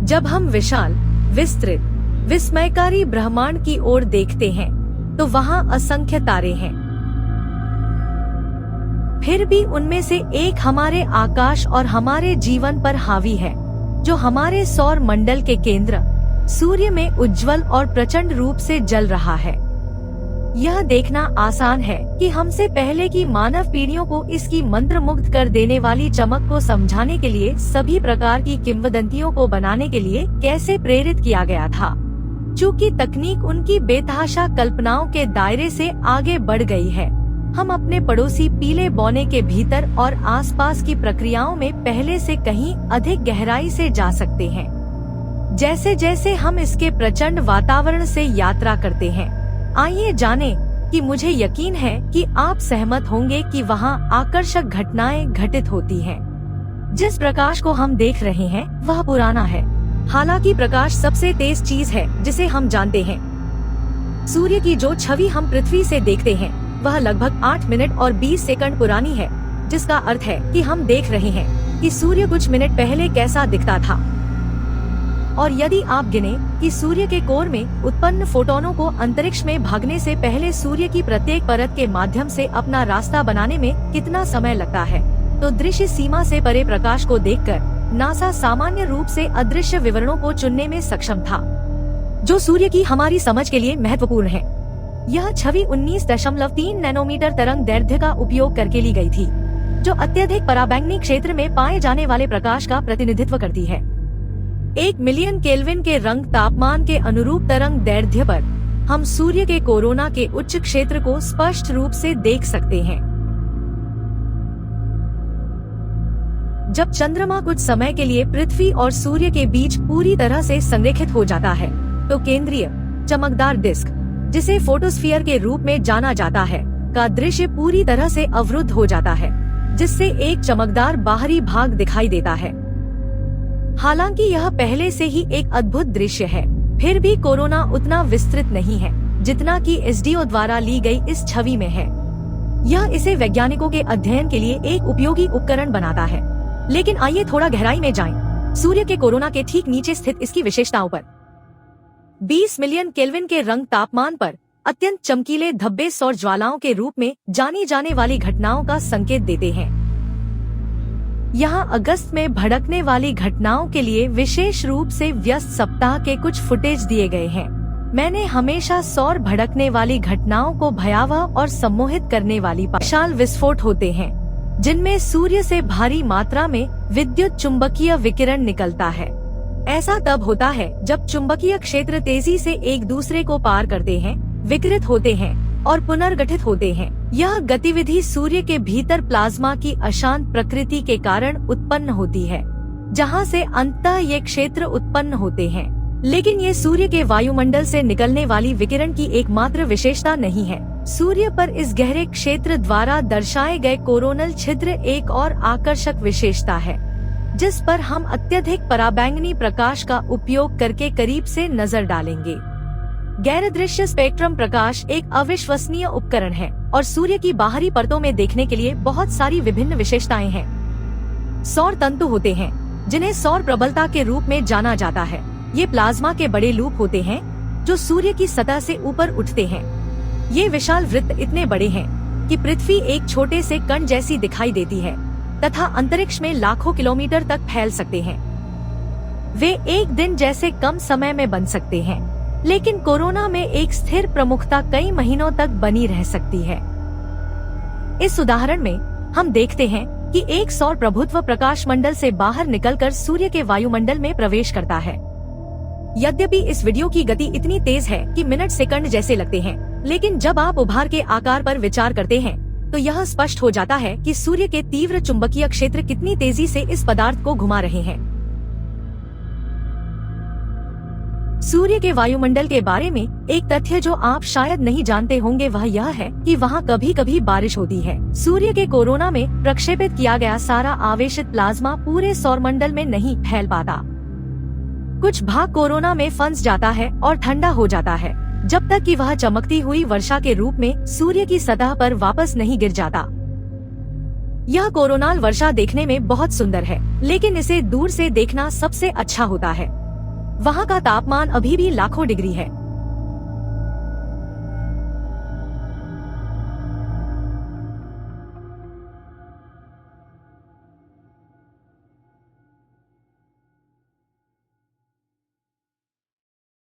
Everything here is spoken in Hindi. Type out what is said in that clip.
जब हम विशाल, विस्तृत, विस्मयकारी ब्रह्मांड की ओर देखते हैं तो वहाँ असंख्य तारे हैं। फिर भी उनमें से एक हमारे आकाश और हमारे जीवन पर हावी है, जो हमारे सौर मंडल के केंद्र सूर्य में उज्जवल और प्रचंड रूप से जल रहा है। यह देखना आसान है कि हमसे पहले की मानव पीढ़ियों को इसकी मंत्रमुग्ध कर देने वाली चमक को समझाने के लिए सभी प्रकार की किंवदंतियों को बनाने के लिए कैसे प्रेरित किया गया था। चूँकि तकनीक उनकी बेतहाशा कल्पनाओं के दायरे से आगे बढ़ गई है, हम अपने पड़ोसी पीले बौने के भीतर और आसपास की प्रक्रियाओं में पहले से कहीं अधिक गहराई से जा सकते हैं। जैसे जैसे हम इसके प्रचंड वातावरण से यात्रा करते हैं, आइए जानें कि मुझे यकीन है कि आप सहमत होंगे कि वहाँ आकर्षक घटनाएं घटित होती हैं। जिस प्रकाश को हम देख रहे हैं वह पुराना है, हालांकि प्रकाश सबसे तेज चीज है जिसे हम जानते हैं। सूर्य की जो छवि हम पृथ्वी से देखते हैं वह लगभग 8 मिनट और 20 सेकंड पुरानी है, जिसका अर्थ है कि हम देख रहे हैं कि सूर्य कुछ मिनट पहले कैसा दिखता था। और यदि आप गिने कि सूर्य के कोर में उत्पन्न फोटोनों को अंतरिक्ष में भागने से पहले सूर्य की प्रत्येक परत के माध्यम से अपना रास्ता बनाने में कितना समय लगता है, तो दृश्य सीमा से परे प्रकाश को देखकर नासा सामान्य रूप से अदृश्य विवरणों को चुनने में सक्षम था, जो सूर्य की हमारी समझ के लिए महत्वपूर्ण है। यह छवि 19.3 नैनोमीटर तरंग दैर्ध्य का उपयोग करके ली गई थी, जो अत्यधिक पराबैंगनी क्षेत्र में पाए जाने वाले प्रकाश का प्रतिनिधित्व करती है। 1 मिलियन केल्विन के रंग तापमान के अनुरूप तरंग दैर्ध्य पर हम सूर्य के कोरोना के उच्च क्षेत्र को स्पष्ट रूप से देख सकते हैं। जब चंद्रमा कुछ समय के लिए पृथ्वी और सूर्य के बीच पूरी तरह से संरेखित हो जाता है, तो केंद्रीय चमकदार डिस्क, जिसे फोटोस्फीयर के रूप में जाना जाता है, का दृश्य पूरी तरह से अवरुद्ध हो जाता है, जिससे एक चमकदार बाहरी भाग दिखाई देता है। हालांकि यह पहले से ही एक अद्भुत दृश्य है, फिर भी कोरोना उतना विस्तृत नहीं है जितना कि एसडीओ द्वारा ली गई इस छवि में है। यह इसे वैज्ञानिकों के अध्ययन के लिए एक उपयोगी उपकरण बनाता है। लेकिन आइए थोड़ा गहराई में जाएं। सूर्य के कोरोना के ठीक नीचे स्थित इसकी विशेषताओं पर 20 मिलियन केल्विन के रंग तापमान पर अत्यंत चमकीले धब्बे सौर ज्वालाओं के रूप में जानी जाने वाली घटनाओं का संकेत देते हैं। यहाँ अगस्त में भड़कने वाली घटनाओं के लिए विशेष रूप से व्यस्त सप्ताह के कुछ फुटेज दिए गए हैं। मैंने हमेशा सौर भड़कने वाली घटनाओं को भयावह और सम्मोहित करने वाली विशाल विस्फोट होते हैं, जिनमें सूर्य से भारी मात्रा में विद्युत चुंबकीय विकिरण निकलता है। ऐसा तब होता है जब चुंबकीय क्षेत्र तेजी से एक दूसरे को पार करते हैं, विकृत होते हैं और पुनर्गठित होते हैं। यह गतिविधि सूर्य के भीतर प्लाज्मा की अशांत प्रकृति के कारण उत्पन्न होती है, जहां से अंततः ये क्षेत्र उत्पन्न होते हैं। लेकिन ये सूर्य के वायुमंडल से निकलने वाली विकिरण की एकमात्र विशेषता नहीं है। सूर्य पर इस गहरे क्षेत्र द्वारा दर्शाए गए कोरोनल छिद्र एक और आकर्षक विशेषता है, जिस पर हम अत्यधिक पराबैंगनी प्रकाश का उपयोग करके करीब से नजर डालेंगे। गैर दृश्य स्पेक्ट्रम प्रकाश एक अविश्वसनीय उपकरण है और सूर्य की बाहरी परतों में देखने के लिए बहुत सारी विभिन्न विशेषताएं हैं। सौर तंतु होते हैं, जिन्हें सौर प्रबलता के रूप में जाना जाता है। ये प्लाज्मा के बड़े लूप होते हैं जो सूर्य की सतह से ऊपर उठते हैं। ये विशाल वृत्त इतने बड़े हैं कि पृथ्वी एक छोटे से कण जैसी दिखाई देती है तथा अंतरिक्ष में लाखों किलोमीटर तक फैल सकते हैं। वे एक दिन जैसे कम समय में बन सकते हैं, लेकिन कोरोना में एक स्थिर प्रमुखता कई महीनों तक बनी रह सकती है। इस उदाहरण में हम देखते हैं कि एक सौर प्रभुत्व प्रकाश मंडल से बाहर निकलकर सूर्य के वायुमंडल में प्रवेश करता है। यद्यपि इस वीडियो की गति इतनी तेज है कि मिनट सेकंड जैसे लगते हैं, लेकिन जब आप उभार के आकार पर विचार करते हैं तो यह स्पष्ट हो जाता है कि सूर्य के तीव्र चुंबकीय क्षेत्र कितनी तेजी से इस पदार्थ को घुमा रहे हैं। सूर्य के वायुमंडल के बारे में एक तथ्य जो आप शायद नहीं जानते होंगे वह यह है कि वहाँ कभी कभी बारिश होती है। सूर्य के कोरोना में प्रक्षेपित किया गया सारा आवेशित प्लाज्मा पूरे सौरमंडल में नहीं फैल पाता। कुछ भाग कोरोना में फंस जाता है और ठंडा हो जाता है, जब तक कि वह चमकती हुई वर्षा के रूप में सूर्य की सतह पर वापस नहीं गिर जाता। यह कोरोनाल वर्षा देखने में बहुत सुंदर है, लेकिन इसे दूर से देखना सबसे अच्छा होता है। वहाँ का तापमान अभी भी लाखों डिग्री है।